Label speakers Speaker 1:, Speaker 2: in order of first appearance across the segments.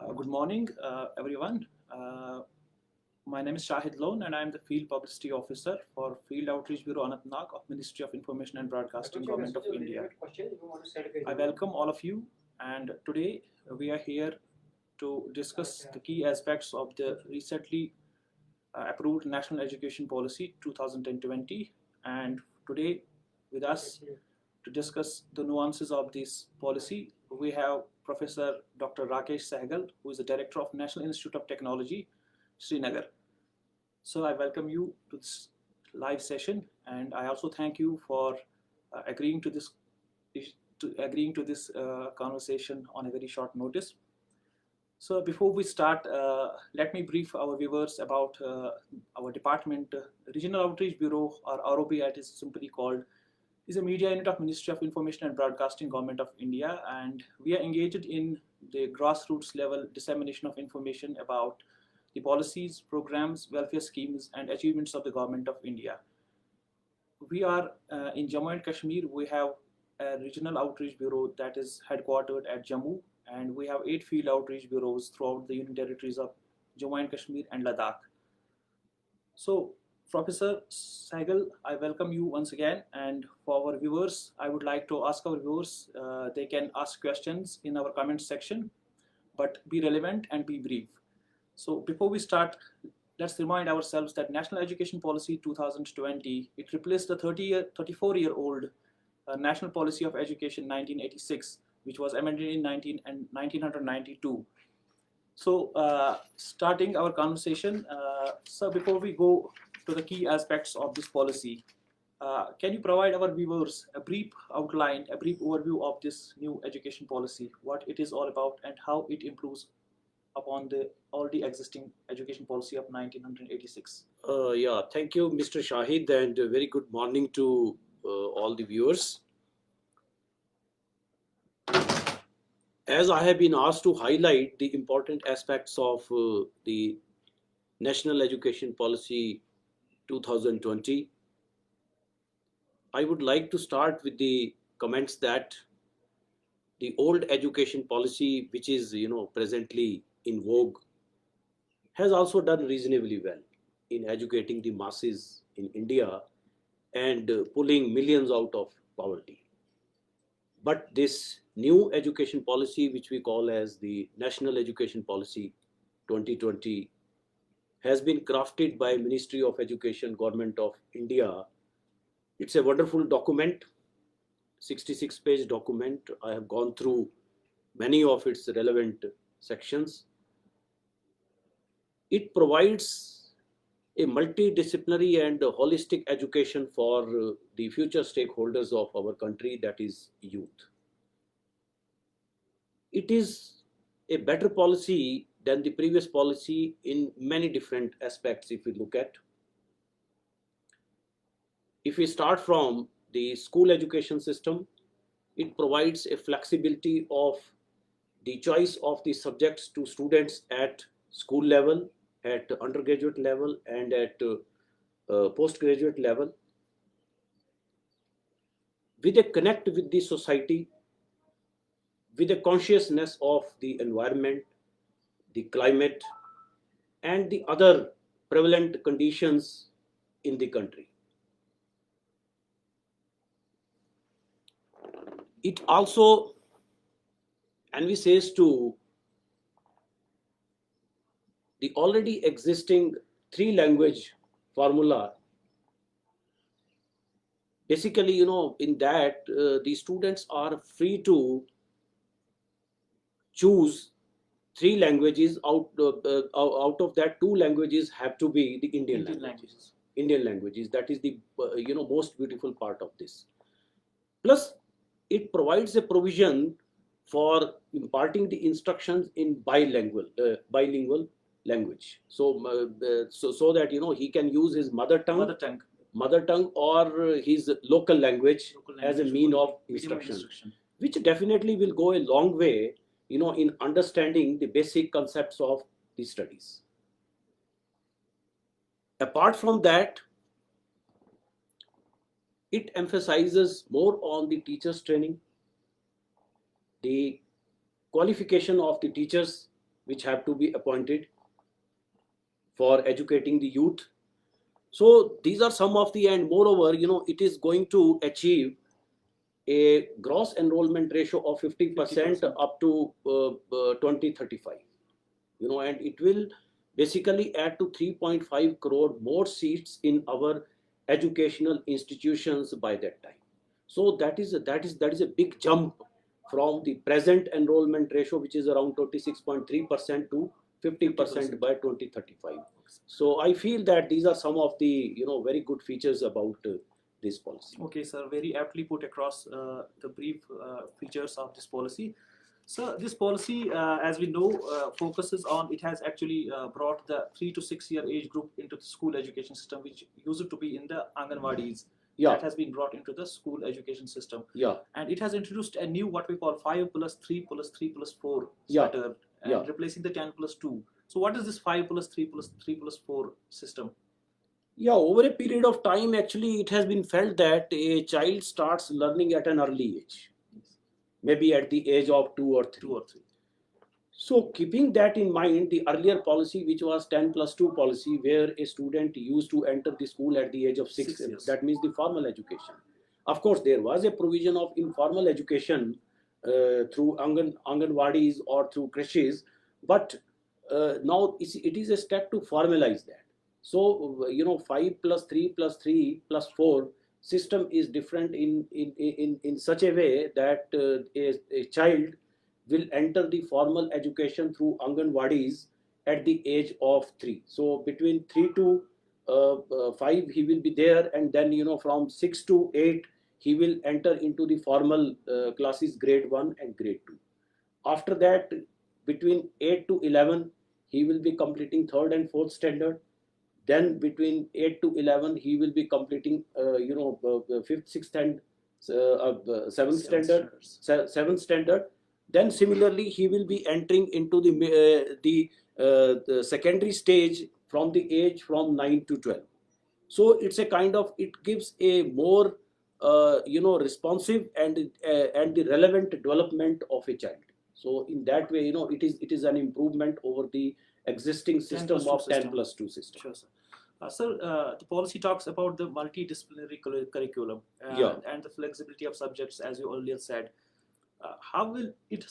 Speaker 1: Good morning, everyone. My name is Shahid Lone, and I am the Field Publicity Officer for Field Outreach Bureau Anantnag of Ministry of Information and Broadcasting, Government of India. I welcome all of you, and today we are here to discuss the key aspects of the recently approved National Education Policy 2020. And today, with us to discuss the nuances of this policy, we have Professor Dr. Rakesh Sehgal, who is the Director of National Institute of Technology, Srinagar. So I welcome you to this live session, and I also thank you for agreeing to this conversation on a very short notice. So before we start, let me brief our viewers about our department. Regional Outreach Bureau, or ROB as it is simply called, is a media unit of Ministry of Information and Broadcasting, Government of India, and we are engaged in the grassroots level dissemination of information about the policies, programs, welfare schemes, and achievements of the Government of India. We are in Jammu and Kashmir. We have a regional outreach bureau that is headquartered at Jammu, and we have 8 field outreach bureaus throughout the union territories of Jammu and Kashmir and Ladakh. So, Professor Sehgal, I welcome you once again, and for our viewers, I would like to ask our viewers, they can ask questions in our comment section, but be relevant and be brief. So before we start, let's remind ourselves that National Education Policy 2020, it replaced the 34-year-old National Policy of Education 1986, which was amended in 1992. So starting our conversation, so before we go to the key aspects of this policy, can you provide our viewers a brief outline, a brief overview of this new education policy, what it is all about, and how it improves upon the already existing education policy of 1986?
Speaker 2: Yeah, thank you, Mr. Shahid, and a very good morning to all the viewers. As I have been asked to highlight the important aspects of the National Education Policy 2020, I would like to start with the comments that the old education policy, which is presently in vogue, has also done reasonably well in educating the masses in India and pulling millions out of poverty. But this new education policy, which we call as the National Education Policy 2020, has been crafted by Ministry of Education, Government of India. It's a wonderful document, 66-page document. I have gone through many of its relevant sections. It provides a multidisciplinary and holistic education for the future stakeholders of our country, that is youth. It is a better policy than the previous policy in many different aspects if we look at. If we start from the school education system, it provides a flexibility of the choice of the subjects to students at school level, at undergraduate level, and at postgraduate level, with a connect with the society, with a consciousness of the environment, the climate, and the other prevalent conditions in the country. It also envisages to the already existing 3-language formula. Basically, in that the students are free to choose 3 languages. Out of that, 2 languages have to be the Indian languages. Indian languages. That is the most beautiful part of this. Plus, it provides a provision for imparting the instructions in bilingual language. So that he can use his mother tongue or his local language as a mean of instruction, which definitely will go a long way, in understanding the basic concepts of the studies. Apart from that, it emphasizes more on the teachers training, the qualification of the teachers, which have to be appointed for educating the youth. So these are some of the, and moreover, it is going to achieve a gross enrollment ratio of 50%
Speaker 1: 50%.
Speaker 2: up to 2035. And it will basically add to 3.5 crore more seats in our educational institutions by that time. So that is a big jump from the present enrollment ratio, which is around 26.3% to 50% by 2035. So I feel that these are some of the very good features about this policy.
Speaker 1: Okay, sir, very aptly put across the brief features of this policy. So this policy, as we know, focuses on, it has actually brought the 3 to 6 year age group into the school education system, which used to be in the Anganwadis.
Speaker 2: Yeah.
Speaker 1: That has been brought into the school education system.
Speaker 2: Yeah.
Speaker 1: And it has introduced a new, what we call 5 plus 3 plus 3 plus 4
Speaker 2: Yeah.
Speaker 1: pattern, and
Speaker 2: Yeah.
Speaker 1: replacing the 10 plus 2. So what is this 5 plus 3 plus 3 plus 4 system?
Speaker 2: Yeah, over a period of time, actually, it has been felt that a child starts learning at an early age, maybe at the age of 2 or 3.
Speaker 1: 2 or 3.
Speaker 2: So keeping that in mind, the earlier policy, which was 10 plus 2 policy, where a student used to enter the school at the age of 6
Speaker 1: years.
Speaker 2: That means the formal education. Of course, there was a provision of informal education through Anganwadis or through creches, but now it is a step to formalize that. So 5 plus 3 plus 3 plus 4 system is different in such a way that a child will enter the formal education through Anganwadis at the age of 3. So between 3 to 5 he will be there, and then from 6 to 8 he will enter into the formal classes, grade 1 and grade 2. After that, between 8 to 11 he will be completing 3rd and 4th standard. Then between 8 to 11 he will be completing 5th, 6th and 7th standard. Then similarly he will be entering into the secondary stage from the age from 9 to 12. So it's a kind of, it gives a more responsive and the relevant development of a child. So in that way, it is an improvement over the existing system of 10 plus 2 system.
Speaker 1: Sure, sir. Sir, the policy talks about the multidisciplinary curriculum and the flexibility of subjects, as you earlier said. How will it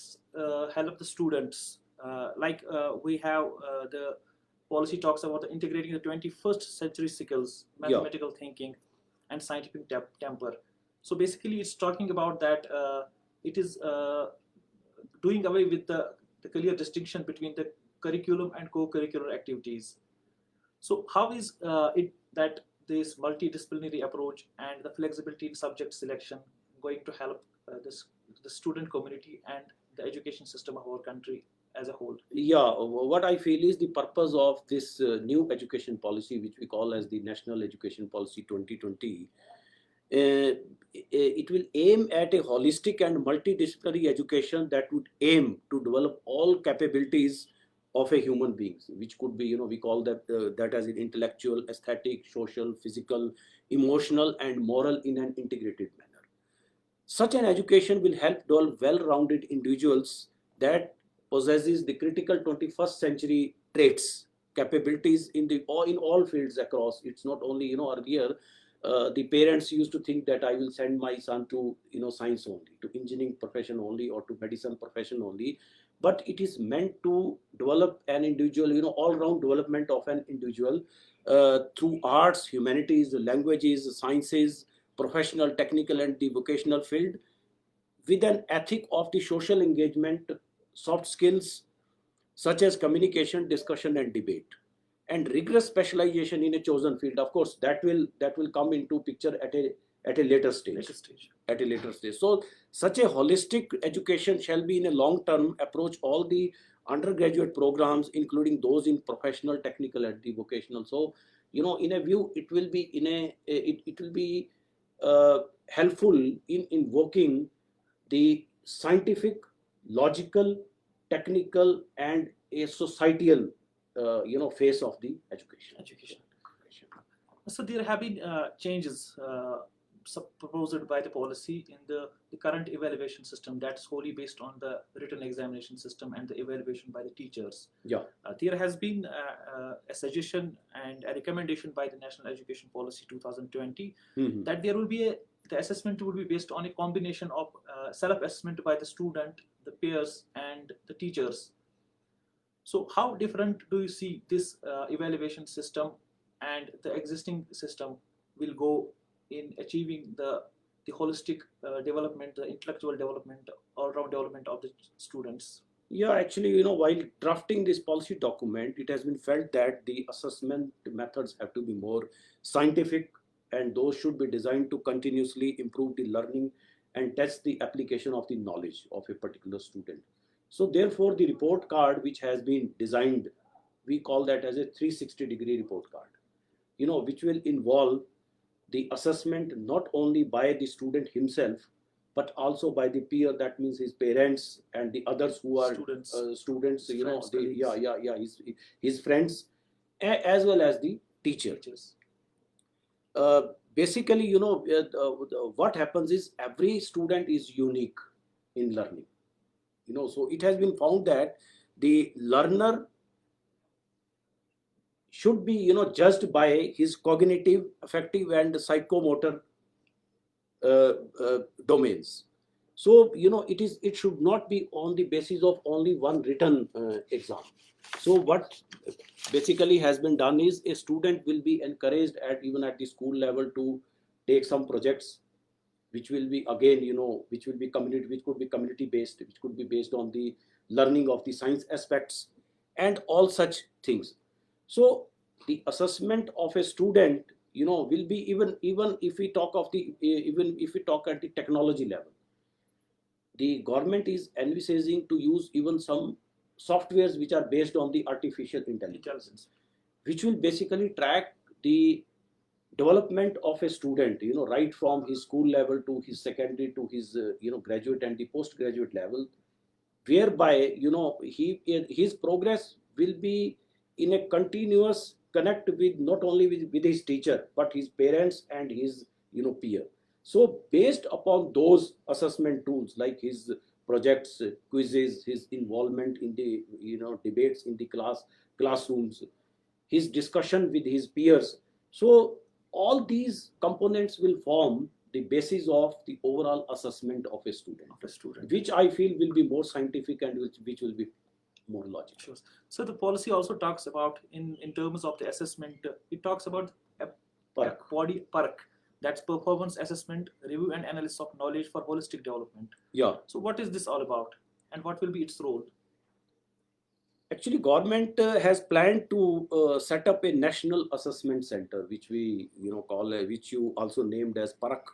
Speaker 1: help the students? We have the policy talks about integrating the 21st century skills, mathematical thinking, and scientific temper. So basically, it's talking about that it is doing away with the clear distinction between the curriculum and co-curricular activities. So how is it that this multidisciplinary approach and the flexibility in subject selection going to help the student community and the education system of our country as a whole?
Speaker 2: Yeah, what I feel is the purpose of this new education policy, which we call as the National Education Policy 2020, it will aim at a holistic and multidisciplinary education that would aim to develop all capabilities of a human being, which could be, we call that as an intellectual, aesthetic, social, physical, emotional, and moral in an integrated manner. Such an education will help develop well-rounded individuals that possesses the critical 21st century traits, capabilities in all fields across. It's not only, earlier, the parents used to think that I will send my son to science only, to engineering profession only, or to medicine profession only, but it is meant to develop an individual, all-round development of an individual through arts, humanities, languages, sciences, professional, technical, and the vocational field, with an ethic of the social engagement, soft skills such as communication, discussion, and debate, and rigorous specialization in a chosen field. Of course, that will come into picture at a later stage. So such a holistic education shall be in a long-term approach all the undergraduate programs, including those in professional, technical, and the vocational. So in a view, it will be helpful in invoking the scientific, logical, technical, and a societal phase of the education.
Speaker 1: So there have been changes proposed by the policy in the current evaluation system that's wholly based on the written examination system and the evaluation by the teachers.
Speaker 2: Yeah.
Speaker 1: There has been a suggestion and a recommendation by the National Education Policy 2020
Speaker 2: Mhm.
Speaker 1: that there will be the assessment will be based on a combination of self-assessment by the student, the peers, and the teachers. So how different do you see this evaluation system and the existing system will go in achieving the holistic development, the intellectual development, all-round development of the students?
Speaker 2: Yeah, actually, while drafting this policy document, it has been felt that the assessment methods have to be more scientific, and those should be designed to continuously improve the learning and test the application of the knowledge of a particular student. So, therefore, the report card which has been designed, we call that as a 360-degree report card, which will involve the assessment not only by the student himself but also by the peer, that means his parents and the others who are
Speaker 1: Students,
Speaker 2: students,
Speaker 1: his friends,
Speaker 2: colleagues. His friends, as well as the teacher.
Speaker 1: teachers.
Speaker 2: Basically, what happens is every student is unique in learning. So it has been found that the learner should be, judged by his cognitive, affective, and psychomotor domains. So it should not be on the basis of only one written exam. So what basically has been done is a student will be encouraged even at the school level to take some projects, which will be again which could be community based, which could be based on the learning of the science aspects and all such things. So the assessment of a student will be even if we talk of even if we talk at the technology level, the government is envisaging to use even some softwares which are based on the artificial intelligence, which will basically track the development of a student, right from his school level to his secondary to his graduate and the postgraduate level, whereby his progress will be in a continuous connect with not only with his teacher but his parents and his peer. So based upon those assessment tools like his projects, quizzes, his involvement in the debates in the classrooms, his discussion with his peers, so all these components will form the basis of the overall assessment of a student, which I feel will be more scientific and which will be more logical.
Speaker 1: Sure. So the policy also talks about in terms of the assessment, it talks about a body PARC, that's performance assessment, review and analysis of knowledge for holistic development.
Speaker 2: Yeah.
Speaker 1: So what is this all about and what will be its role?
Speaker 2: Actually, government has planned to set up a national assessment center, which we call which you also named as PARC.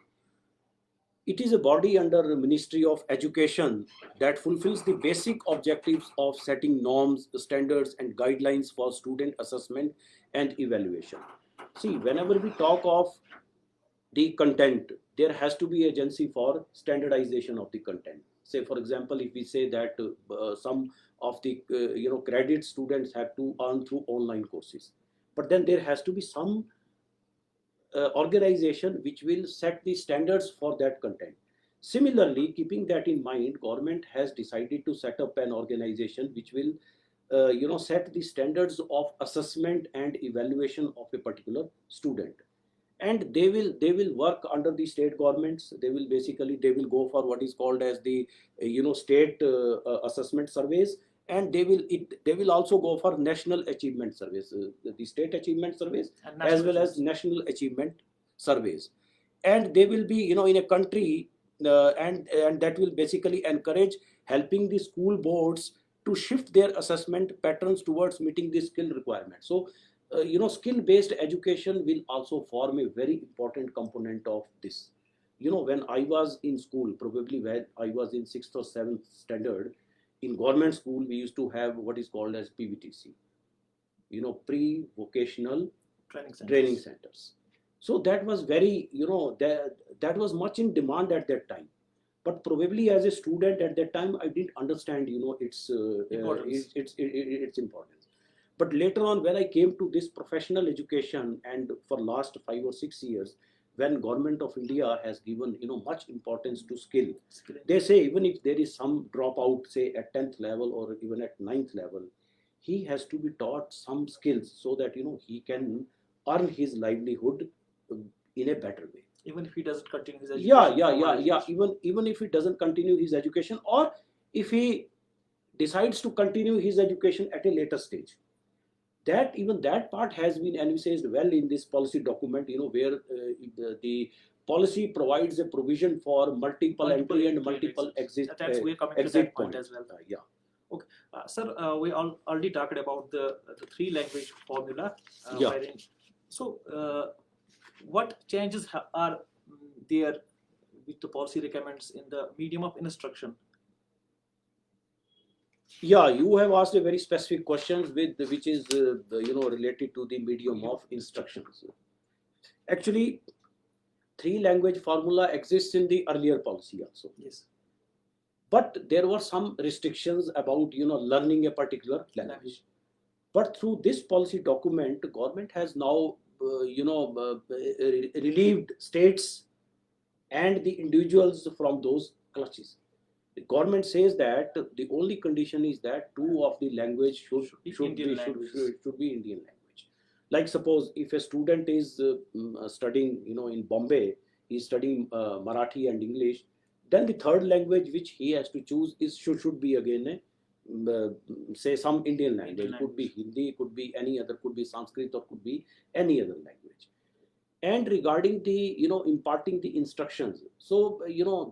Speaker 2: It is a body under the Ministry of Education that fulfills the basic objectives of setting norms, standards, and guidelines for student assessment and evaluation. See, whenever we talk of the content, there has to be agency for standardization of the content. Say, for example, if we say that some of the credit students have to earn through online courses, but then there has to be some organization which will set the standards for that content. Similarly, keeping that in mind, government has decided to set up an organization which will set the standards of assessment and evaluation of a particular student, and they will work under the state governments. They will go for what is called as the state assessment surveys, and they will also go for national achievement surveys, the state achievement surveys as well as national achievement surveys. And they will be in a country and that will basically encourage helping the school boards to shift their assessment patterns towards meeting the skill requirements. So skill based education will also form a very important component of this. When I was in school, probably when I was in 6th or 7th standard, in government school we used to have what is called as PVTC, pre-vocational training centers. So that was very, that was much in demand at that time. But probably as a student at that time, I didn't understand, its importance. But later on, when I came to this professional education, and for last 5 or 6 years, when government of India has given, much importance to skill.
Speaker 1: Skill.
Speaker 2: They say even if there is some dropout, say at 10th level or even at 9th level, he has to be taught some skills so that, he can earn his livelihood in a better way.
Speaker 1: Even if he doesn't continue his education.
Speaker 2: Yeah. Even if he doesn't continue his education, or if he decides to continue his education at a later stage, that part has been envisaged well in this policy document, where the policy provides a provision for multiple entry and multiple exit.
Speaker 1: That's we're coming to that point as well.
Speaker 2: Yeah.
Speaker 1: Okay, sir, we already talked about the three language formula.
Speaker 2: Yeah.
Speaker 1: So, what changes are there with the policy recommends in the medium of instruction?
Speaker 2: Yeah, you have asked a very specific questions which is related to the medium of instructions. Actually, three language formula exists in the earlier policy also.
Speaker 1: Yes.
Speaker 2: But there were some restrictions about learning a particular language. But through this policy document, government has now relieved states and the individuals from those clutches. The government says that the only condition is that two of the language should be Indian language. Like suppose if a student is studying in Bombay, he is studying Marathi and English, then the third language which he has to choose should be again say some Indian language. Could be Hindi, could be any other, could be Sanskrit, or could be any other language. And regarding the imparting the instructions, so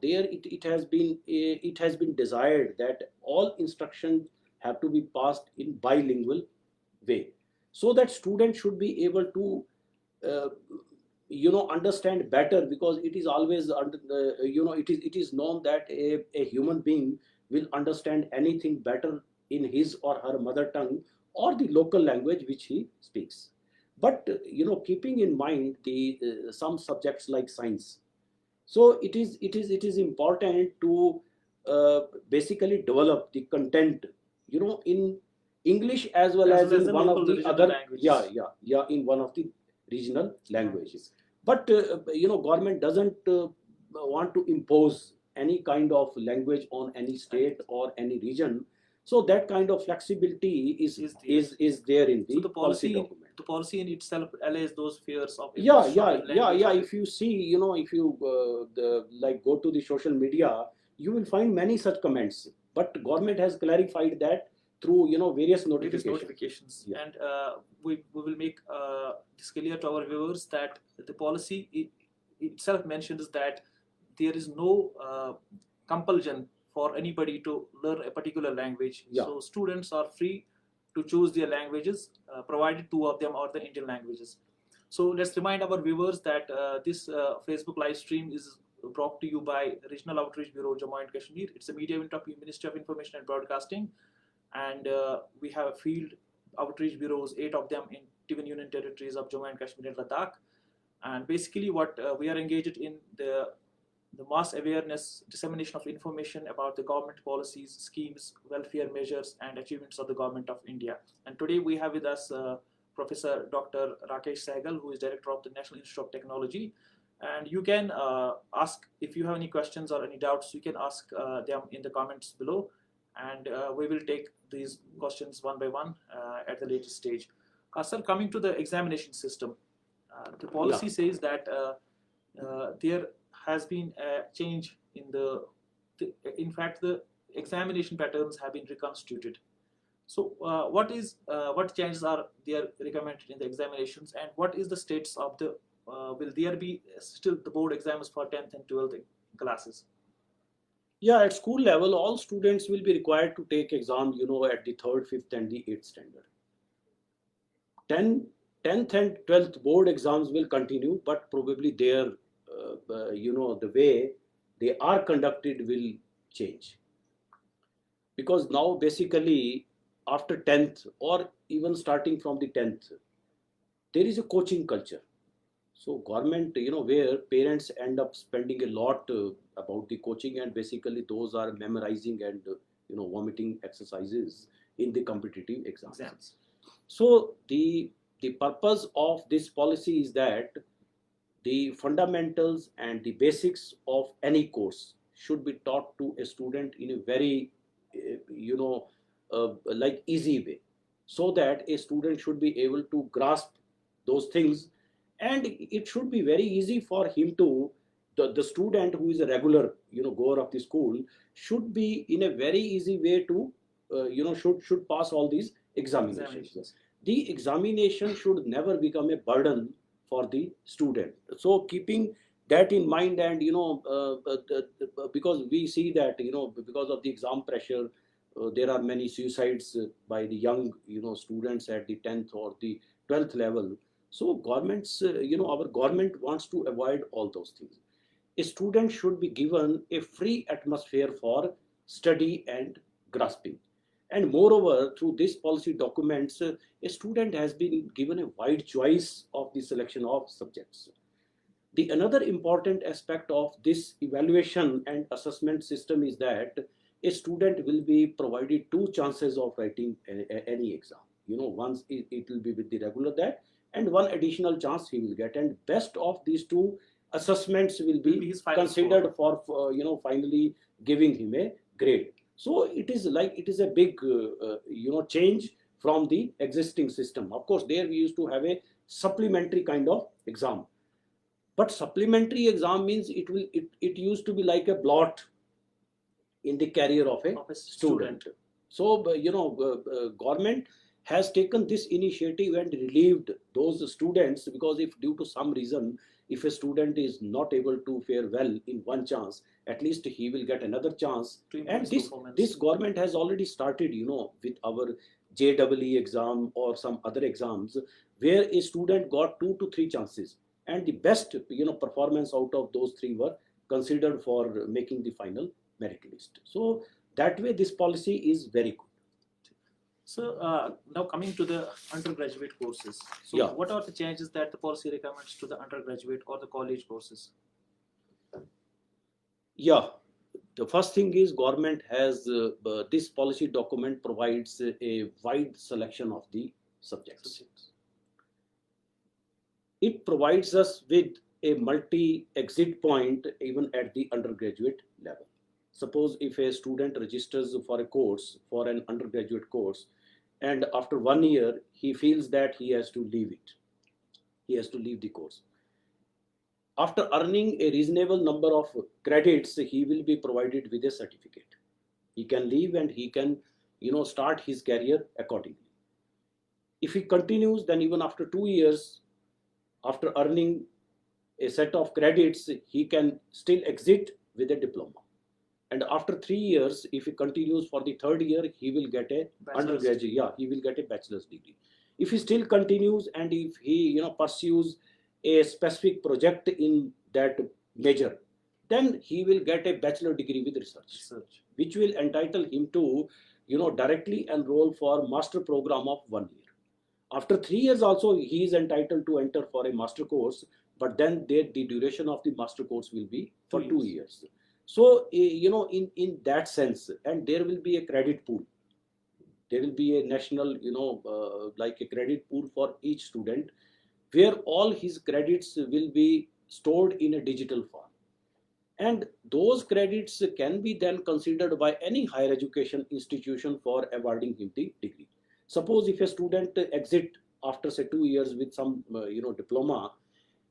Speaker 2: there it has been desired that all instructions have to be passed in bilingual way, so that students should be able to understand better, because it is always it is known that a human being will understand anything better in his or her mother tongue or the local language which he speaks. But keeping in mind the some subjects like science, so it is important to basically develop the content in English as well as in one of the other languages. In one of the regional languages. But government doesn't want to impose any kind of language on any state or any region. So that kind of flexibility is there in the policy document.
Speaker 1: The policy in itself allays those fears of
Speaker 2: Yeah. If you see, if you like go to the social media, you will find many such comments. But government has clarified that through various notifications.
Speaker 1: Yeah. And we will make this clear to our viewers that the policy itself mentions that there is no compulsion for anybody to learn a particular language.
Speaker 2: Yeah.
Speaker 1: So students are free to choose their languages, provided two of them are the Indian languages. So let's remind our viewers that this Facebook live stream is brought to you by Regional Outreach Bureau, Jammu and Kashmir. It's a media unit of Ministry of Information and Broadcasting, and we have field outreach bureaus, 8 of them in different union territories of Jammu and Kashmir and Ladakh. And basically what we are engaged in the mass awareness, dissemination of information about the government policies, schemes, welfare measures, and achievements of the government of India. And today we have with us Professor Dr. Rakesh Sehgal, who is Director of the National Institute of Technology. And you can ask, if you have any questions or any doubts, you can ask them in the comments below. And we will take these questions one by one at the later stage. Sir, coming to the examination system, the policy says that there has been a change in in fact, the examination patterns have been reconstituted. So what changes are there recommended in the examinations, and what is the status of the, will there be still the board exams for 10th and 12th classes?
Speaker 2: Yeah, at school level, all students will be required to take exam, at the 3rd, 5th and the 8th standard. 10th and 12th board exams will continue, but probably their, the way they are conducted will change. Because now basically after 10th or even starting from the 10th, there is a coaching culture. So government, where parents end up spending a lot about the coaching, and basically those are memorizing and, vomiting exercises in the competitive exams. So the purpose of this policy is that the fundamentals and the basics of any course should be taught to a student in a very, like easy way, so that a student should be able to grasp those things, and it should be very easy for him to, the student who is a regular, goer of the school, should be in a very easy way to, should pass all these examinations. The examination should never become a burden for the student. So keeping that in mind, and because we see that, because of the exam pressure, there are many suicides by the young, students at the 10th or the 12th level. So governments, our government wants to avoid all those things. A student should be given a free atmosphere for study and grasping. And moreover, through this policy documents, a student has been given a wide choice of the selection of subjects. The another important aspect of this evaluation and assessment system is that a student will be provided two chances of writing any exam. Once it will be with the regular that, and one additional chance he will get, and best of these two assessments will be considered for finally giving him a grade. So it is a big change from the existing system. Of course, there we used to have a supplementary kind of exam, but supplementary exam means it used to be like a blot in the career of a student. So government has taken this initiative and relieved those students, because if due to some reason, if a student is not able to fare well in one chance, at least he will get another chance. And this government has already started, with our JEE exam or some other exams, where a student got 2 to 3 chances, and the best performance out of those 3 were considered for making the final merit list. So that way this policy is very good.
Speaker 1: So now coming to the undergraduate courses. So
Speaker 2: Yeah.
Speaker 1: What are the changes that the policy recommends to the undergraduate or the college courses?
Speaker 2: Yeah, the first thing is government has this policy document provides a wide selection of the subjects. It provides us with a multi-exit point even at the undergraduate level. Suppose if a student registers for a course, for an undergraduate course, and after 1 year he feels that he has to leave it, he has to leave the course. After earning a reasonable number of credits, he will be provided with a certificate. He can leave and he can, start his career accordingly. If he continues, then even after 2 years, after earning a set of credits, he can still exit with a diploma. And after 3 years, if he continues for the 3rd year, he will get a undergraduate. Yeah, he will get a bachelor's degree. If he still continues and if he pursues a specific project in that major, then he will get a bachelor degree with research, which will entitle him to directly enroll for master program of 1 year. After 3 years also he is entitled to enter for a master course, but then the duration of the master course will be for 2 years. So in that sense, and there will be a credit pool. There will be a national like a credit pool for each student, where all his credits will be stored in a digital form, and those credits can be then considered by any higher education institution for awarding him the degree. Suppose if a student exit after say 2 years with some diploma,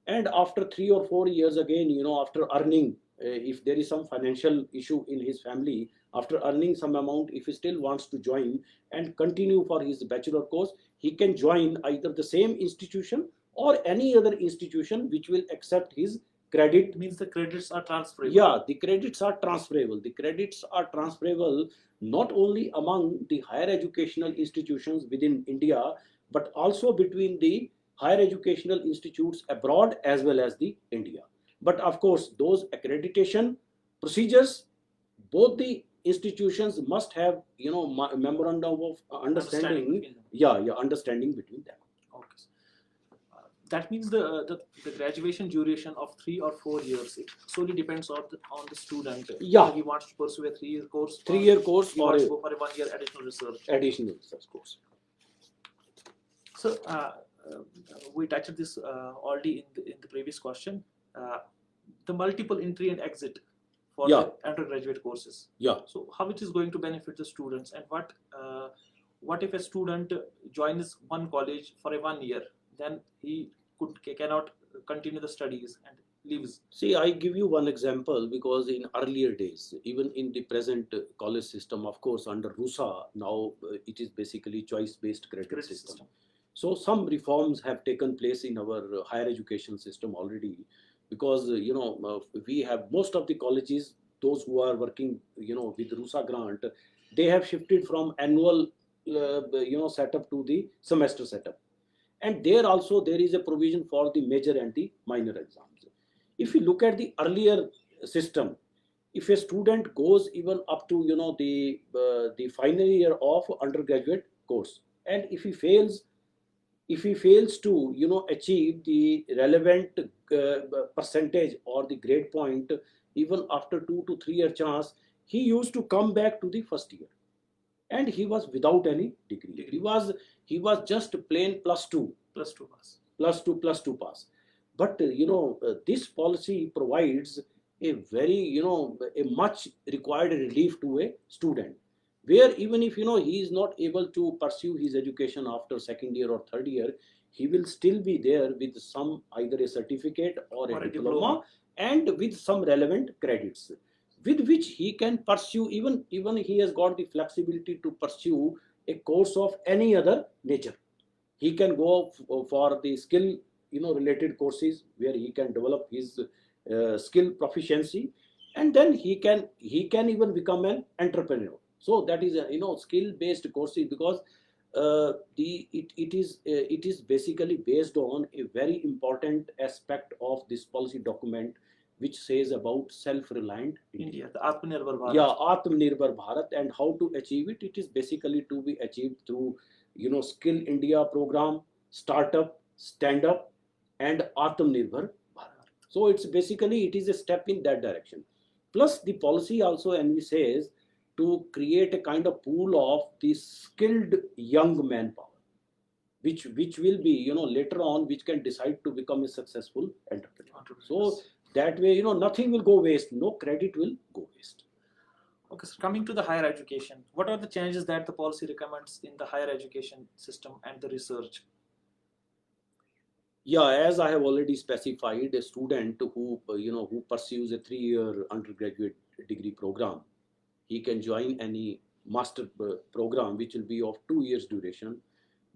Speaker 2: and after 3 or 4 years again, after earning, if there is some financial issue in his family, after earning some amount, if he still wants to join and continue for his bachelor course, he can join either the same institution or any other institution which will accept his credit.
Speaker 1: It means the credits are transferable.
Speaker 2: Yeah, the credits are transferable. The credits are transferable not only among the higher educational institutions within India, but also between the higher educational institutes abroad as well as the India. But of course, those accreditation procedures, both the institutions must have memorandum of understanding. Understanding between them.
Speaker 1: Okay. That means the graduation duration of 3 or 4 years, it solely depends on the student.
Speaker 2: Yeah.
Speaker 1: He wants to pursue a 3-year course.
Speaker 2: 3-year course
Speaker 1: he wants to go for a 1 year additional research.
Speaker 2: Additional research course.
Speaker 1: So we touched this already in the previous question. The multiple entry and exit for
Speaker 2: Yeah.
Speaker 1: the undergraduate courses.
Speaker 2: Yeah.
Speaker 1: So how it is going to benefit the students, and what if a student joins one college for a 1 year, then he cannot continue the studies and leaves.
Speaker 2: See, I give you one example because in earlier days, even in the present college system, of course, under RUSA, now it is basically choice-based credit system. So some reforms have taken place in our higher education system already, because we have most of the colleges, those who are working with RUSA grant, they have shifted from annual setup to the semester setup, and there also there is a provision for the major and the minor exams. If you look at the earlier system, if a student goes even up to the final year of undergraduate course, and if he fails to achieve the relevant percentage or the grade point, even after 2 to 3 year chance, he used to come back to the first year, and he was without any degree. He was just plain +2 pass. But this policy provides a very a much required relief to a student, where even if he is not able to pursue his education after second year or third year, he will still be there with some either a certificate or a diploma, and with some relevant credits, with which he can pursue, even he has got the flexibility to pursue a course of any other nature. He can go for the skill related courses, where he can develop his skill proficiency, and then he can even become an entrepreneur. So that is a skill based courses, because it is basically based on a very important aspect of this policy document, which says about self-reliant India,
Speaker 1: the Atmanirbhar Bharat.
Speaker 2: Yeah, Atmanirbhar Bharat, and how to achieve it. It is basically to be achieved through Skill India program, startup, stand up, and Atmanirbhar Bharat. So it's basically it is a step in that direction. Plus the policy also says to create a kind of pool of the skilled young manpower, which will be later on, which can decide to become a successful entrepreneur. So that way nothing will go waste, no credit will go waste.
Speaker 1: Okay, so coming to the higher education, what are the changes that the policy recommends in the higher education system and the research?
Speaker 2: Yeah, as I have already specified, a student who who pursues a 3-year undergraduate degree program, he can join any master program which will be of 2 years duration,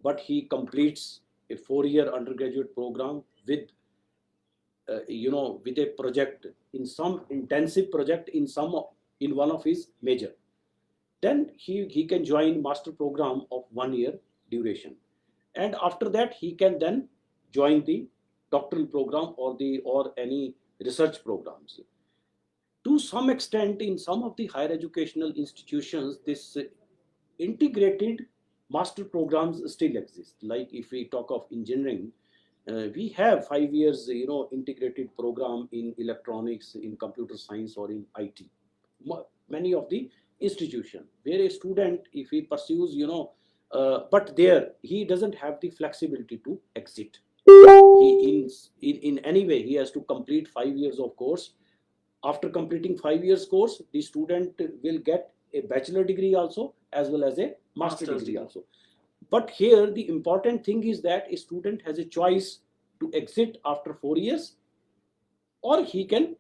Speaker 2: but he completes a 4-year undergraduate program with with a project, in some intensive project in one of his major. Then he can join master program of 1 year duration, and after that he can then join the doctoral program or any research programs. To some extent, in some of the higher educational institutions, this integrated master programs still exist. Like if we talk of engineering, we have 5 years integrated program in electronics, in computer science, or in IT. Many of the institution where a student, if he pursues but there he doesn't have the flexibility to exit. He in any way he has to complete 5 years of course. After completing 5 years course, the student will get a bachelor degree also, as well as a master's degree also. But here the important thing is that a student has a choice to exit after 4 years, or he can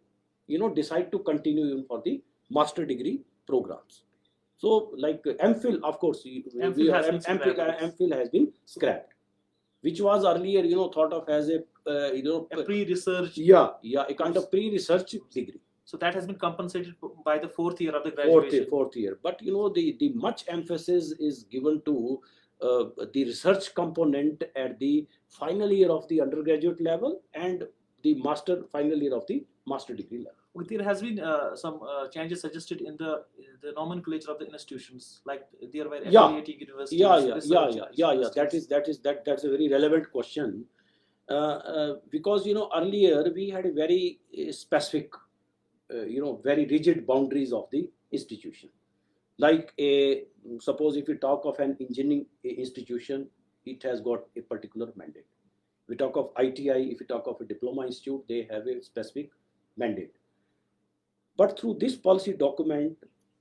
Speaker 2: decide to continue for the master degree programs. So like MPhil, of course, MPhil has been scrapped, which was earlier thought of as a
Speaker 1: a pre-research.
Speaker 2: Yeah, a kind of pre-research degree.
Speaker 1: So that has been compensated by the 4th year of the graduation.
Speaker 2: Fourth year. But the much emphasis is given to the research component at the final year of the undergraduate level and the final year of the master degree level.
Speaker 1: There has been some changes suggested in the nomenclature of the institutions, like there were affiliating universities.
Speaker 2: That's a very relevant question, because earlier we had a very specific, very rigid boundaries of the institution. Like suppose if we talk of an engineering institution, it has got a particular mandate. We talk of ITI, if we talk of a diploma institute, they have a specific mandate. But through this policy document,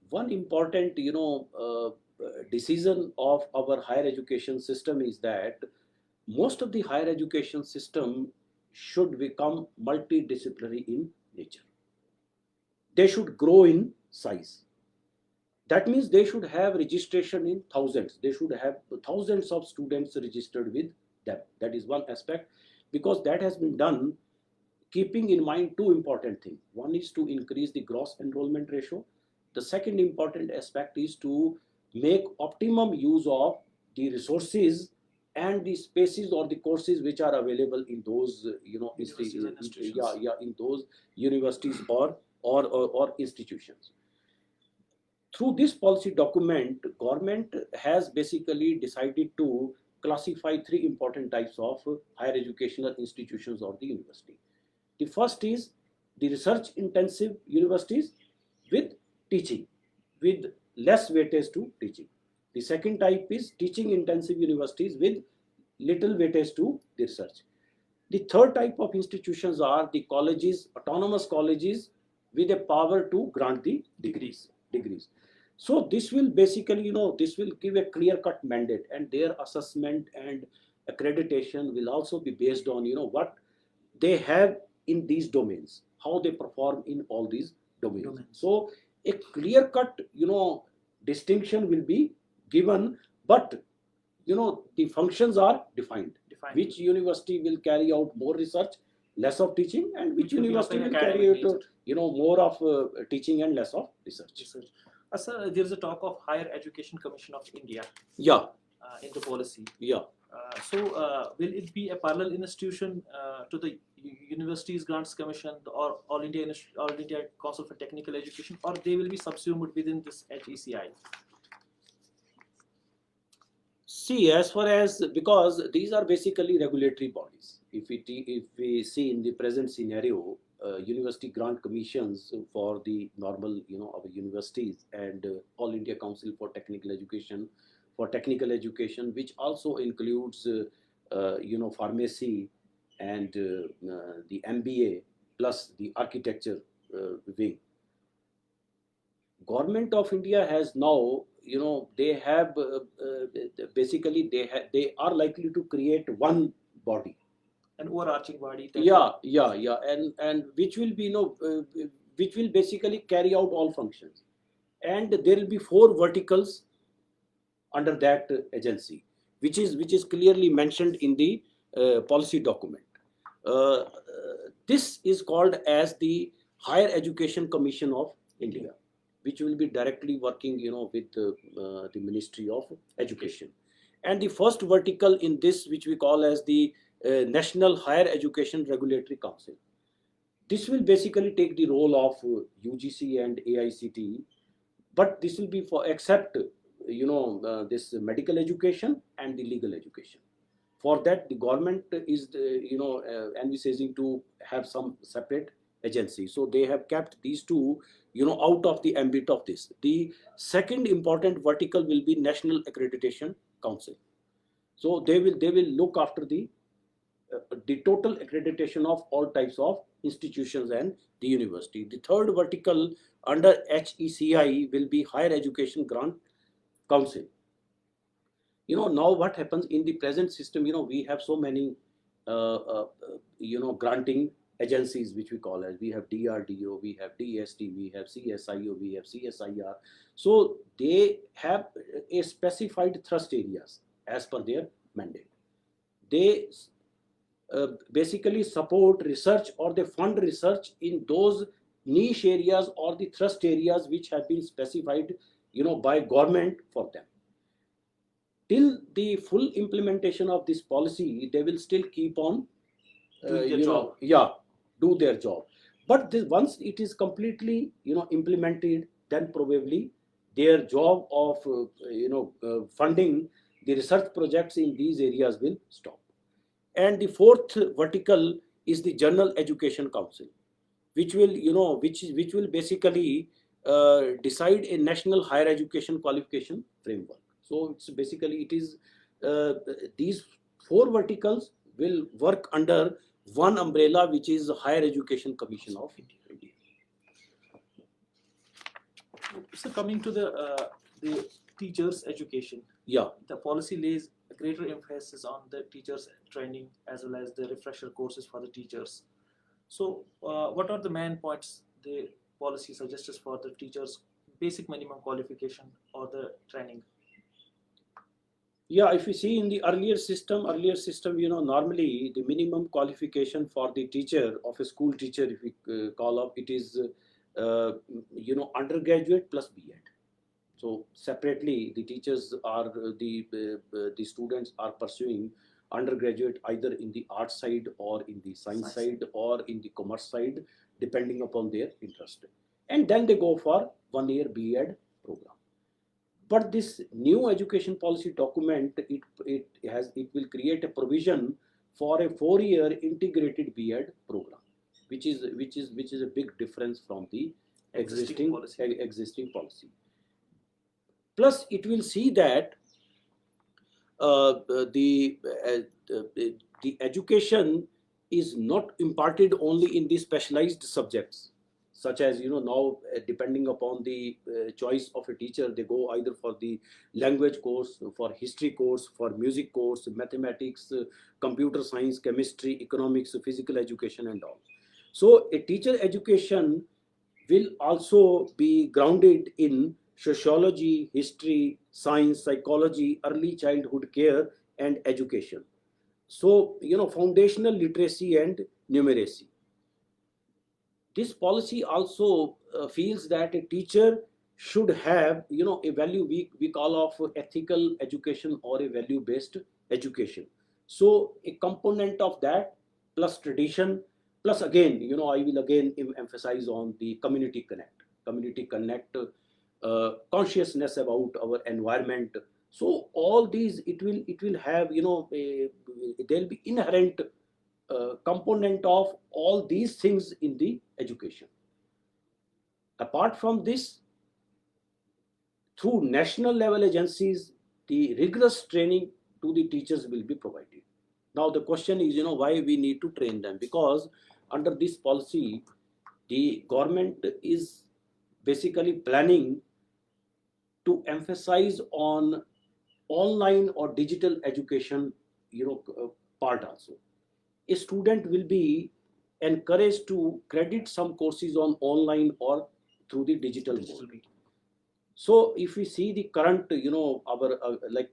Speaker 2: one important, decision of our higher education system is that most of the higher education system should become multidisciplinary in nature. They should grow in size. That means they should have registration in thousands. They should have thousands of students registered with them. That is one aspect, because that has been done keeping in mind two important things. One is to increase the gross enrollment ratio. The second important aspect is to make optimum use of the resources and the spaces or the courses which are available in those
Speaker 1: Universities and institutions.
Speaker 2: in those universities or institutions. Through this policy document, government has basically decided to classify three important types of higher educational institutions or the university. The first is the research intensive universities with teaching, with less weightage to teaching. The second type is teaching intensive universities with little weightage to the research. The third type of institutions are the colleges, autonomous colleges with a power to grant the degrees. So this will basically, this will give a clear-cut mandate, and their assessment and accreditation will also be based on, what they have in these domains, how they perform in all these domains. So a clear-cut, distinction will be given, but the functions are defined. Which university will carry out more research, less of teaching, and which university will carry out, more of teaching and less of research.
Speaker 1: Sir, there is a talk of Higher Education Commission of India
Speaker 2: Yeah,
Speaker 1: in the policy.
Speaker 2: yeah.
Speaker 1: So will it be a parallel institution to the Universities Grants Commission or All India Council for Technical Education, or they will be subsumed within this HECI?
Speaker 2: See, as far as, because these are basically regulatory bodies. If we see in the present scenario, university grant commissions for the normal, our universities, and All India Council for Technical Education, which also includes, pharmacy and the MBA plus the architecture wing. Government of India has now, they have basically they are likely to create one body,
Speaker 1: An overarching body.
Speaker 2: and which will be, which will basically carry out all functions, and there will be 4 verticals under that agency, which is clearly mentioned in the policy document. This is called as the Higher Education Commission of India, which will be directly working, with the Ministry of Education. And the first vertical in this, which we call as the National Higher Education Regulatory Council. This will basically take the role of UGC and AICTE, but this will be for except, this medical education and the legal education. For that, the government is, envisaging to have some separate agency. So they have kept these two, out of the ambit of this. The second important vertical will be National Accreditation Council. So they will look after the total accreditation of all types of institutions and the university. The third vertical under HECI will be Higher Education Grant Council. Now what happens in the present system, we have so many, granting agencies, which we call as, we have DRDO, we have DST, we have CSIO, we have CSIR. So they have a specified thrust areas as per their mandate. They basically support research, or they fund research in those niche areas or the thrust areas which have been specified, by government for them. Till the full implementation of this policy, they will still keep on, do their job. But once it is completely, implemented, then probably their job of, funding the research projects in these areas will stop. And the fourth vertical is the General Education Council, which will, which will basically decide a national higher education qualification framework. So it's basically, it is these 4 verticals will work under one umbrella, which is the Higher Education Commission of India.
Speaker 1: So coming to the teachers' education,
Speaker 2: Yeah.
Speaker 1: the policy lays a greater emphasis on the teachers' training as well as the refresher courses for the teachers. So, what are the main points the policy suggests for the teachers' basic minimum qualification or the training?
Speaker 2: Yeah, if you see in the earlier system, normally the minimum qualification for the teacher of a school teacher, if we call up, it is, undergraduate plus B.Ed. So separately, the teachers are the students are pursuing undergraduate either in the art side or in the science side or in the commerce side, depending upon their interest, and then they go for 1 year B.Ed program. But this new education policy document, it will create a provision for a 4 year integrated B.Ed program, which is a big difference from the existing policy. Plus, it will see that the education is not imparted only in the specialized subjects, such as now depending upon the choice of a teacher, they go either for the language course, for history course, for music course, mathematics, computer science, chemistry, economics, physical education, and all. So a teacher education will also be grounded in sociology, history, science, psychology, early childhood care, and education. So, foundational literacy and numeracy. This policy also feels that a teacher should have, a value we call of ethical education or a value-based education. So, a component of that plus tradition, plus again, I will again emphasize on the community connect, consciousness about our environment. So all these, it will have, there'll be inherent component of all these things in the education. Apart from this, through national level agencies, the rigorous training to the teachers will be provided. Now the question is, why we need to train them? Because under this policy, the government is basically planning to emphasize on online or digital education, part also. A student will be encouraged to credit some courses on online or through the digital mode. So if we see the current, our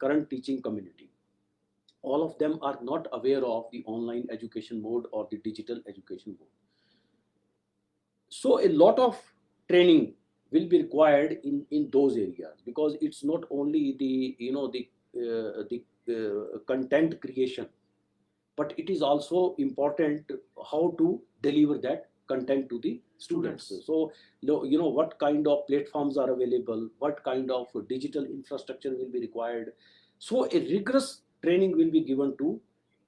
Speaker 2: current teaching community, all of them are not aware of the online education mode or the digital education mode. So a lot of training will be required in those areas, because it's not only the content creation, but it is also important how to deliver that content to the students. So what kind of platforms are available, what kind of digital infrastructure will be required. So a rigorous training will be given to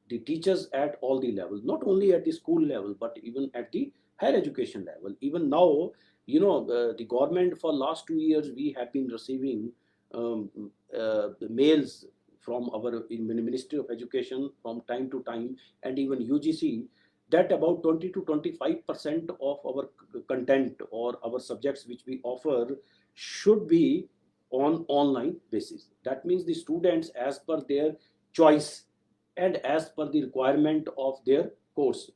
Speaker 2: the teachers at all the levels, not only at the school level, but even at the higher education level. Even now, the government, for last 2 years, we have been receiving the mails from our Ministry of Education from time to time, and even UGC, that about 20 to 25% of our content or our subjects which we offer should be on online basis. That means the students, as per their choice and as per the requirement of their course,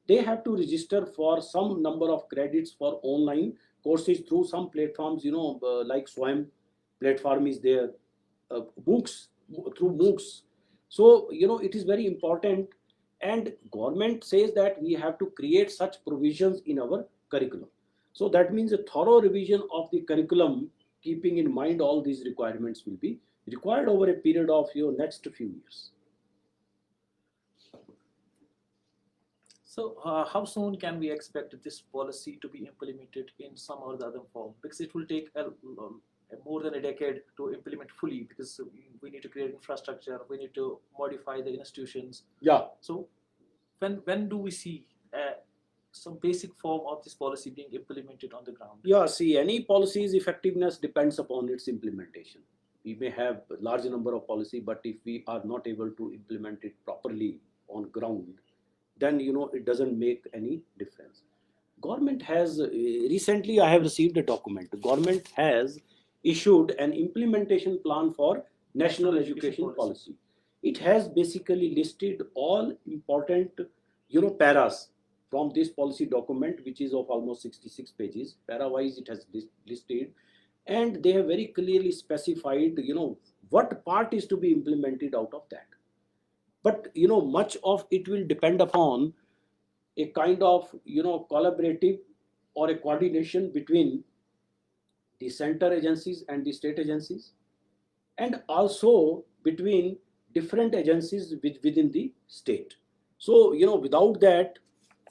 Speaker 2: they have to register for some number of credits for online courses through some platforms, like SWAYAM platform is there, books, through MOOCs. So, it is very important, and government says that we have to create such provisions in our curriculum. So that means a thorough revision of the curriculum, keeping in mind all these requirements, will be required over a period of next few years.
Speaker 1: So how soon can we expect this policy to be implemented in some or the other form? Because it will take more than a decade to implement fully, because we need to create infrastructure, we need to modify the institutions.
Speaker 2: Yeah.
Speaker 1: So when do we see some basic form of this policy being implemented on the ground?
Speaker 2: Yeah, see, any policy's effectiveness depends upon its implementation. We may have a large number of policy, but if we are not able to implement it properly on ground, then it doesn't make any difference. Government has recently, I have received a document. The government has issued an implementation plan for national education policy. It has basically listed all important paras from this policy document, which is of almost 66 pages. Para wise it has listed, and they have very clearly specified what part is to be implemented out of that. But much of it will depend upon a kind of collaborative or a coordination between the center agencies and the state agencies, and also between different agencies within the state. So without that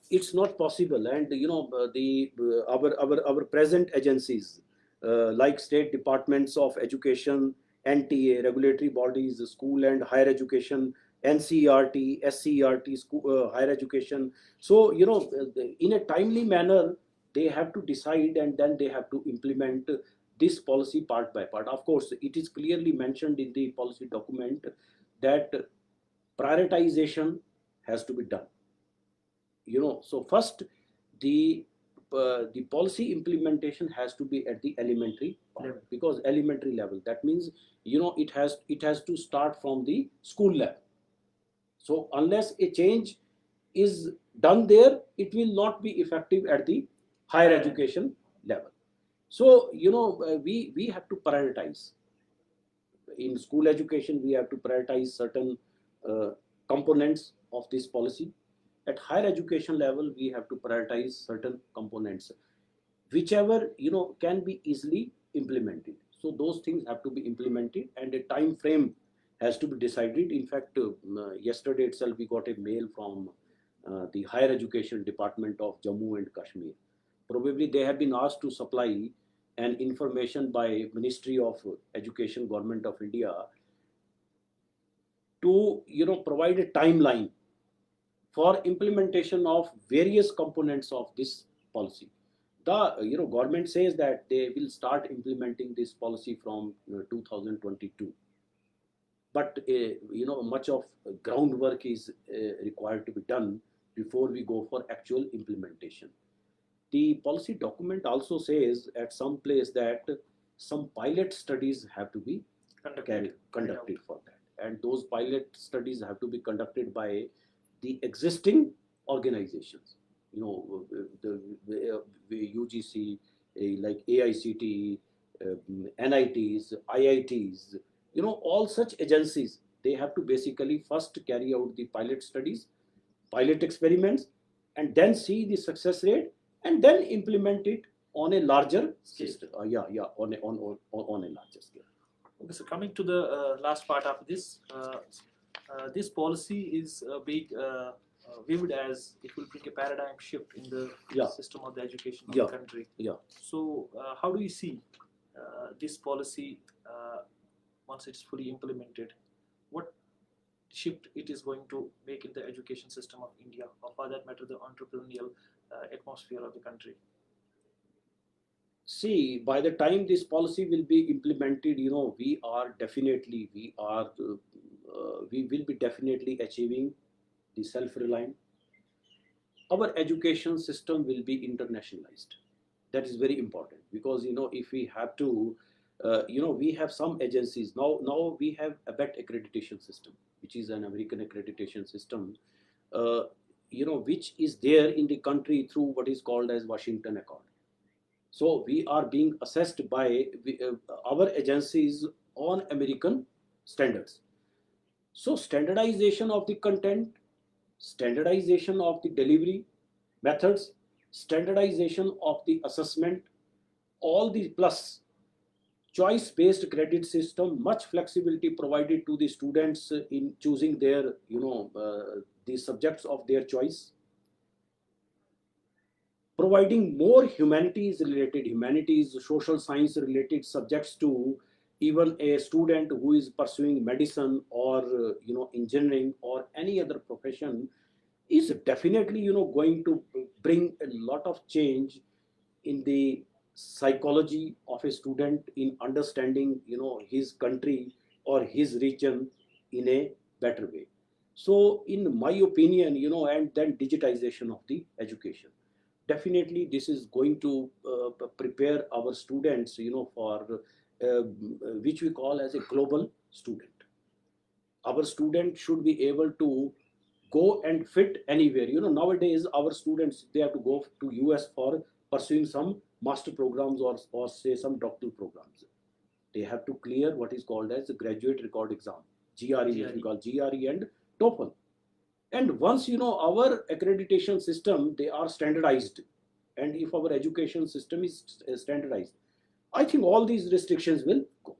Speaker 2: it's not possible. And the our present agencies, like state departments of education, NTA, regulatory bodies, school and higher education, NCERT, SCERT, school, higher education. So in a timely manner they have to decide, and then they have to implement this policy part by part. Of course, it is clearly mentioned in the policy document that prioritization has to be done. So first the policy implementation has to be at the elementary level, because elementary level, that means it has to start from the school level. So unless a change is done there, it will not be effective at the higher education level. So we have to prioritize. In school education we have to prioritize certain components of this policy. At higher education level we have to prioritize certain components, whichever can be easily implemented. So those things have to be implemented, and a time frame has to be decided. In fact, yesterday itself we got a mail from the higher education department of Jammu and Kashmir. Probably they have been asked to supply an information by Ministry of Education, Government of India, to provide a timeline for implementation of various components of this policy. The government says that they will start implementing this policy from 2022, but much of groundwork is required to be done before we go for actual implementation. The policy document also says at some place that some pilot studies have to be conducted for that, and those pilot studies have to be conducted by the existing organizations, the UGC, like AICTE, NITs, IITs, all such agencies. They have to basically first carry out the pilot studies, pilot experiments, and then see the success rate, and then implement it on a larger scale. On a larger scale.
Speaker 1: Okay, so coming to the last part of this, this policy is being viewed as it will bring a paradigm shift in the system of the education of the country. So how do you see this policy once it's fully implemented? What shift it is going to make in the education system of India, or for that matter the entrepreneurial atmosphere of the country?
Speaker 2: See, by the time this policy will be implemented, we will be definitely achieving the self-reliant. Our education system will be internationalized. That is very important, because if we have to, we have some agencies now. We have a ABET accreditation system, which is an American accreditation system, which is there in the country through what is called as Washington Accord. So we are being assessed by our agencies on American standards. So standardization of the content, standardization of the delivery methods, standardization of the assessment, all the plus choice-based credit system, much flexibility provided to the students in choosing their, the subjects of their choice. Providing more humanities, social science related subjects to even a student who is pursuing medicine or engineering or any other profession, is definitely going to bring a lot of change in the psychology of a student in understanding his country or his region in a better way. So in my opinion, and then digitization of the education. Definitely, this is going to prepare our students, for which we call as a global student. Our student should be able to go and fit anywhere. Nowadays our students, they have to go to US for pursuing some master programs, or say some doctoral programs. They have to clear what is called as the graduate record exam, GRE, which we call GRE and TOEFL. And once our accreditation system, they are standardized, and if our education system is standardized, I think all these restrictions will go.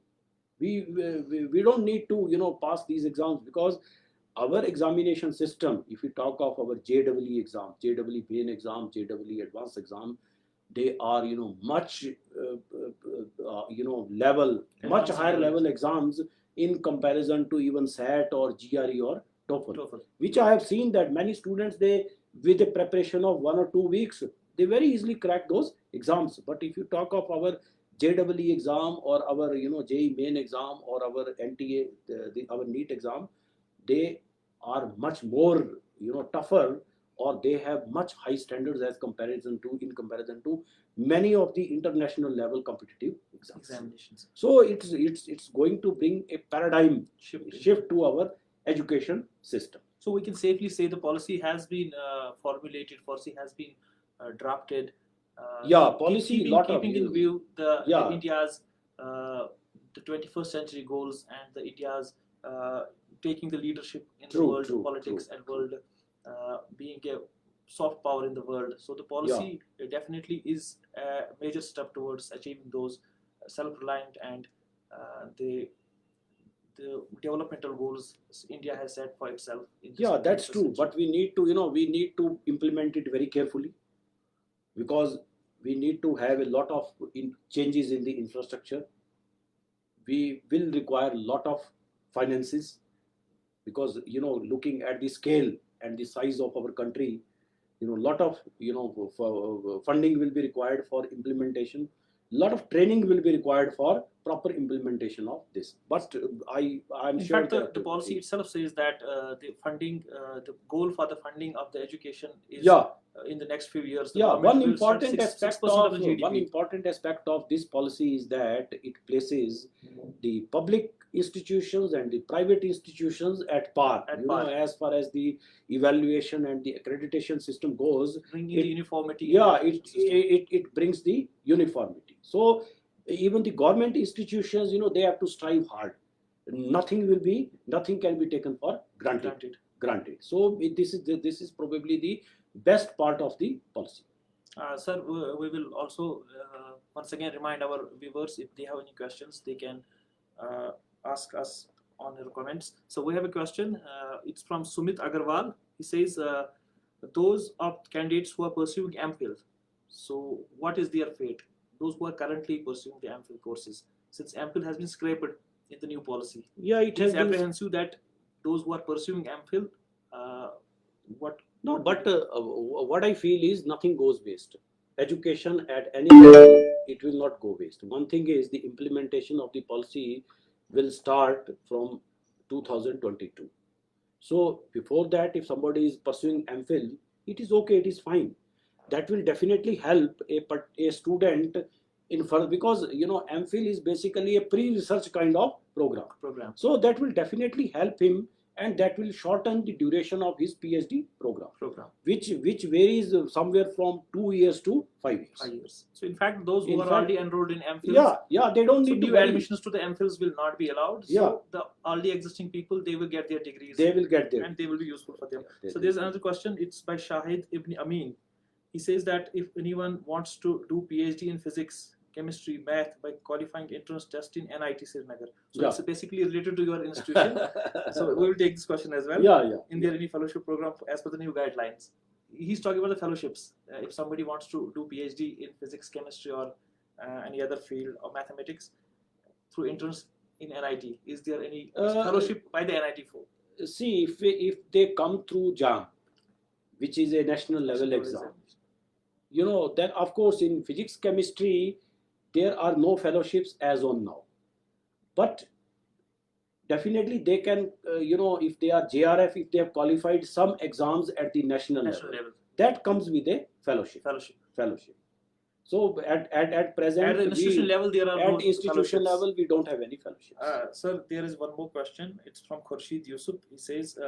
Speaker 2: We don't need to pass these exams, because our examination system, if we talk of our JEE exam, JEE main exam, JEE advanced exam, they are much level, much higher level exams in comparison to even SAT or GRE or TOEFL, which I have seen that many students, they, with a preparation of 1 or 2 weeks, they very easily crack those exams. But if you talk of our JEE exam, or our JEE main exam, or our NTA, our NEET exam, they are much more tougher, or they have much high standards in comparison to many of the international level competitive examinations. So it's going to bring a paradigm shift to our education system.
Speaker 1: So we can safely say the policy has been formulated, policy has been drafted.
Speaker 2: Policy,
Speaker 1: keeping in view the India's the 21st century goals, and the India's taking the leadership in the world politics and world being a soft power in the world. So the policy definitely is a major step towards achieving those self-reliant and the developmental goals India has set for itself.
Speaker 2: That's true. But we need to implement it very carefully, because we need to have a lot of changes in the infrastructure. We will require a lot of finances, because looking at the scale and the size of our country, lot of funding will be required for implementation. A lot of training will be required for proper implementation of this. But I'm
Speaker 1: in
Speaker 2: sure
Speaker 1: fact,
Speaker 2: that
Speaker 1: the policy itself says that the funding, the goal for the funding of the education is in the next few years.
Speaker 2: One important aspect of this policy is that it places the public institutions and the private institutions at par. As far as the evaluation and the accreditation system goes,
Speaker 1: bringing the uniformity.
Speaker 2: It brings the uniformity. So even the government institutions, they have to strive hard. Nothing can be taken for granted. So this is probably the best part of the policy.
Speaker 1: Sir, we will also once again remind our viewers, if they have any questions, they can ask us on your comments. So we have a question. It's from Sumit Agarwal. He says, those of candidates who are pursuing MPhil, so what is their fate? Those who are currently pursuing the MPhil courses, since MPhil has been scrapped in the new policy.
Speaker 2: It has
Speaker 1: apprehensive that those who are pursuing MPhil,
Speaker 2: what I feel is nothing goes waste. Education at any level, it will not go waste. One thing is the implementation of the policy will start from 2022. So before that, if somebody is pursuing MPhil, it is okay, it is fine. That will definitely help a student in further, because MPhil is basically a pre-research kind of program. So that will definitely help him, and that will shorten the duration of his PhD program. Which varies somewhere from 2 years to 5 years.
Speaker 1: 5 years. So in fact, those who are already enrolled in MPhils,
Speaker 2: they don't need
Speaker 1: new admissions to the MPhils will not be allowed. So the already existing people, they will get their degrees.
Speaker 2: They will get there,
Speaker 1: and they will be useful for them. So there's another question. It's by Shahid Ibn Amin. He says that if anyone wants to do PhD in physics, chemistry, math by qualifying entrance test in NIT Srinagar. So it's basically related to your institution. So we will take this question as well. In there any fellowship program as per the new guidelines? He's talking about the fellowships. If somebody wants to do PhD in physics, chemistry, or any other field of mathematics through entrance in NIT, is there any fellowship by the NIT for?
Speaker 2: See, if they come through JAM, which is a national level exam, then of course in physics, chemistry, there are no fellowships as on now. But definitely they can, if they are JRF, if they have qualified some exams at the national level, that comes with a fellowship. So at present,
Speaker 1: At the institution level, there are no
Speaker 2: at institution
Speaker 1: fellowships.
Speaker 2: level, we don't have any fellowships.
Speaker 1: Sir, there is one more question. It's from Khurshid Yusuf. He says,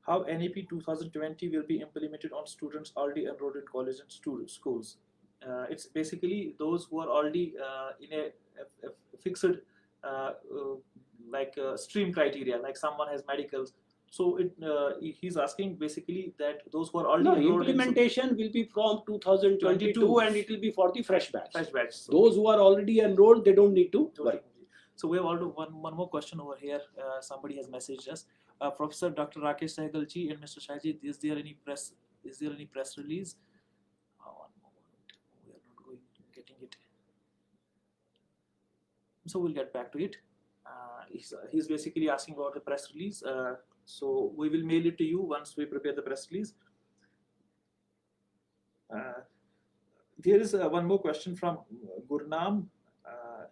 Speaker 1: how NEP 2020 will be implemented on students already enrolled in college and schools? It's basically those who are already in a fixed stream criteria, like someone has medicals. So he's asking basically that those who are already enrolled
Speaker 2: implementation will be from 2022 and it will be for the fresh batch.
Speaker 1: So
Speaker 2: those who are already enrolled, they don't need to worry.
Speaker 1: So we have also one more question over here. Somebody has messaged us. Professor Dr. Rakesh Sehgalji and Mr. Shahid, is there any press release? One moment, we are not getting it. So we'll get back to it. He's basically asking about the press release. So we will mail it to you once we prepare the press release. There is one more question from Gurnam.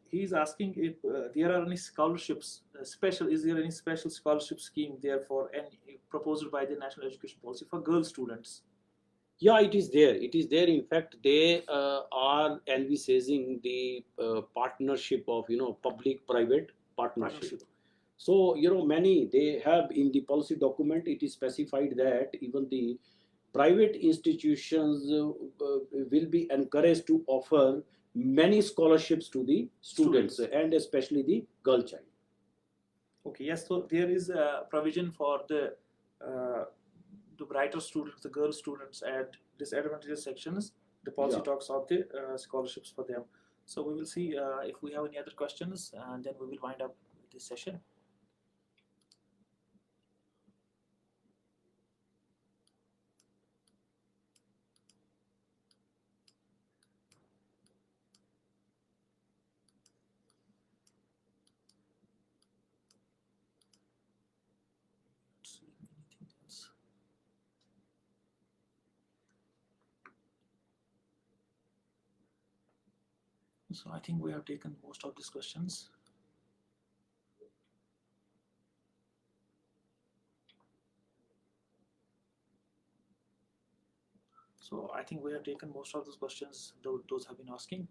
Speaker 1: He's asking if there are any scholarships, is there any special scholarship scheme there for any proposed by the National Education Policy for girl students?
Speaker 2: Yeah, it is there. It is there. In fact, they are envisaging the partnership of, public-private partnership. So, many, they have in the policy document, it is specified that even the private institutions will be encouraged to offer many scholarships to the students and especially the girl child.
Speaker 1: Okay, yes, so there is a provision for the brighter students, the girl students at disadvantaged sections. The policy talks of the scholarships for them. So we will see if we have any other questions, and then we will wind up this session. So I think we have taken most of these questions. So I think we have taken most of those questions those have been asking.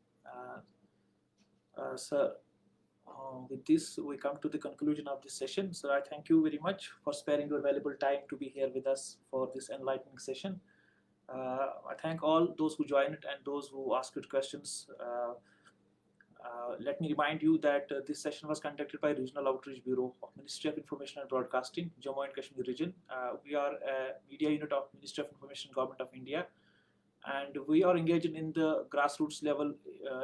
Speaker 1: Sir, with this we come to the conclusion of this session. So I thank you very much for sparing your valuable time to be here with us for this enlightening session. I thank all those who joined and those who asked good questions. Let me remind you that this session was conducted by Regional Outreach Bureau of Ministry of Information and Broadcasting, Jammu and Kashmir region. We are a media unit of Ministry of Information, Government of India, and we are engaged in the grassroots level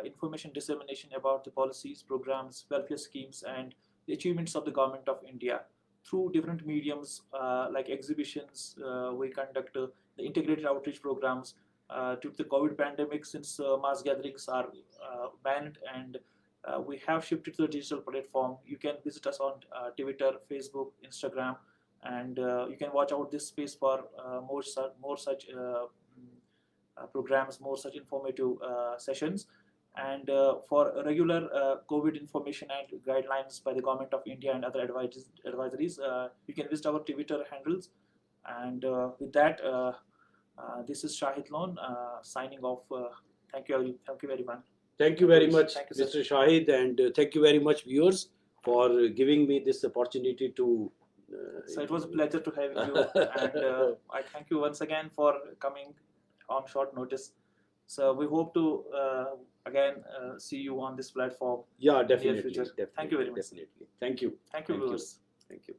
Speaker 1: information dissemination about the policies, programs, welfare schemes, and the achievements of the Government of India through different mediums like exhibitions. We conduct the integrated outreach programs. Due to the COVID pandemic, since mass gatherings are banned, and we have shifted to the digital platform. You can visit us on Twitter, Facebook, Instagram, and you can watch out this space for more such programs, more such informative sessions. And for regular COVID information and guidelines by the Government of India and other advisories, you can visit our Twitter handles. And with that, this is Shahid Lone signing off. Thank you everyone.
Speaker 2: Thank you very much, Mr. Shahid, and thank you very much, viewers, for giving me this opportunity to.
Speaker 1: So it was a pleasure to have you, and I thank you once again for coming on short notice. So we hope to again see you on this platform.
Speaker 2: Yeah, definitely.
Speaker 1: In the near future.
Speaker 2: Definitely.
Speaker 1: Thank you very much.
Speaker 2: Definitely. Thank you.
Speaker 1: Thank you, viewers.
Speaker 2: Thank you.